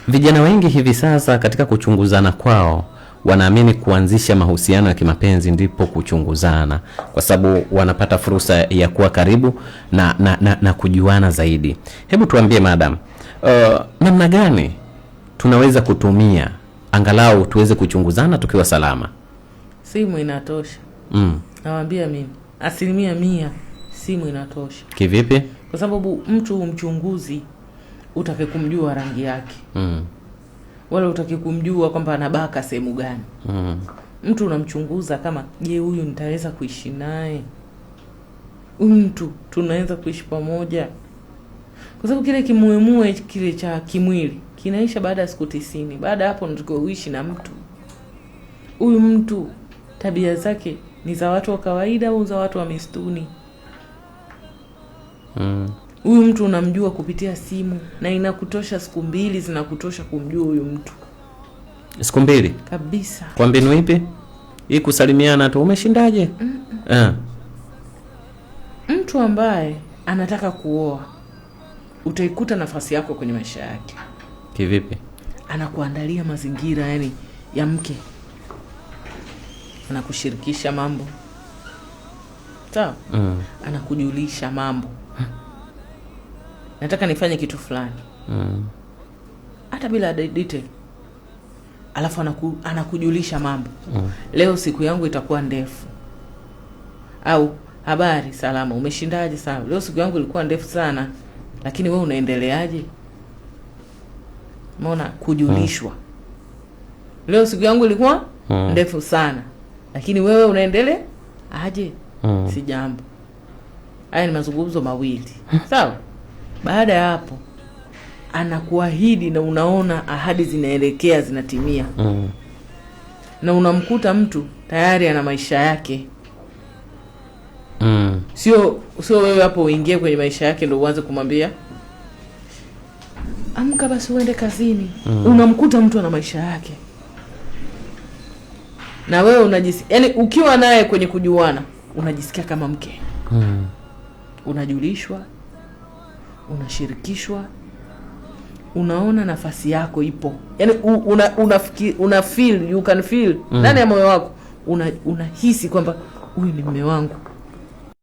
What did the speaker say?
Vijana wengi hivi sasa katika kuchunguzana kwao wanaamini kuanzisha mahusiano ya kimapenzi ndipo kuchunguzana, kwa sababu wanapata fursa ya kuwa karibu na kujuana zaidi. Hebu tuambie madam, namna gani tunaweza kutumia angalau tuweze kuchunguzana tukiwa salama? Simu inatosha. Nawaambia mimi 100% simu inatosha. Kivipi? Kwa sababu mtu umchunguzi utake kumjua rangi yake. Wala utake kumjua kwamba anabaka sehemu gani. Mtu unamchunguza kama, je, huyu nitaweza kuishi naye? Huyu mtu tunaweza kuishi pamoja? Kwa sababu kile kimuemue kile cha kimwili kinaisha baada ya siku 90. Baada hapo unatakiwa uishi na mtu. Huyu mtu tabia zake ni za watu wa kawaida au za watu wa mistuni? Huyu mtu unamjua kupitia simu na inakutosha siku 2 zinakutosha kumjua huyu mtu. Siku 2? Kabisa. Kwa mbinu ipi? Hii kusalimiana tu, umeshindaje? Mtu ambaye anataka kuoa utaikuta nafasi yako kwenye maisha yake. Kivipi? Anakuandalia mazingira yani ya mke. Anakushirikisha mambo. Sawa? Anakujulisha mambo. Nataka nifanye kitu fulani. Hata bila detail. Alafu anakujulisha mambo. Leo siku yangu itakuwa ndefu. Au habari, salama, umeshindaje sana? Leo siku yangu ilikuwa ndefu sana, lakini wewe unaendeleaje? Umeona kujulishwa. Leo siku yangu ilikuwa ndefu sana, lakini wewe unaendelea aje? Si jambo. Haya ni mazungumzo mawili. Sawa? Baada ya hapo anakuahidi na unaona ahadi zinaelekea zinatimia. Na unamkuta mtu tayari ana maisha yake. Sio wewe hapo uingie kwenye maisha yake ndio uanze kumwambia amka basi uende kazini. Unamkuta mtu ana maisha yake. Na wewe unajisikia, yani ukiwa naye kwenye kujuana unajisikia kama mke. Unajulishwa, unashirikishwa, unaona nafasi yako ipo. Yani you can feel ndani ya moyo wako unahisi kwamba huyu ni mume wangu.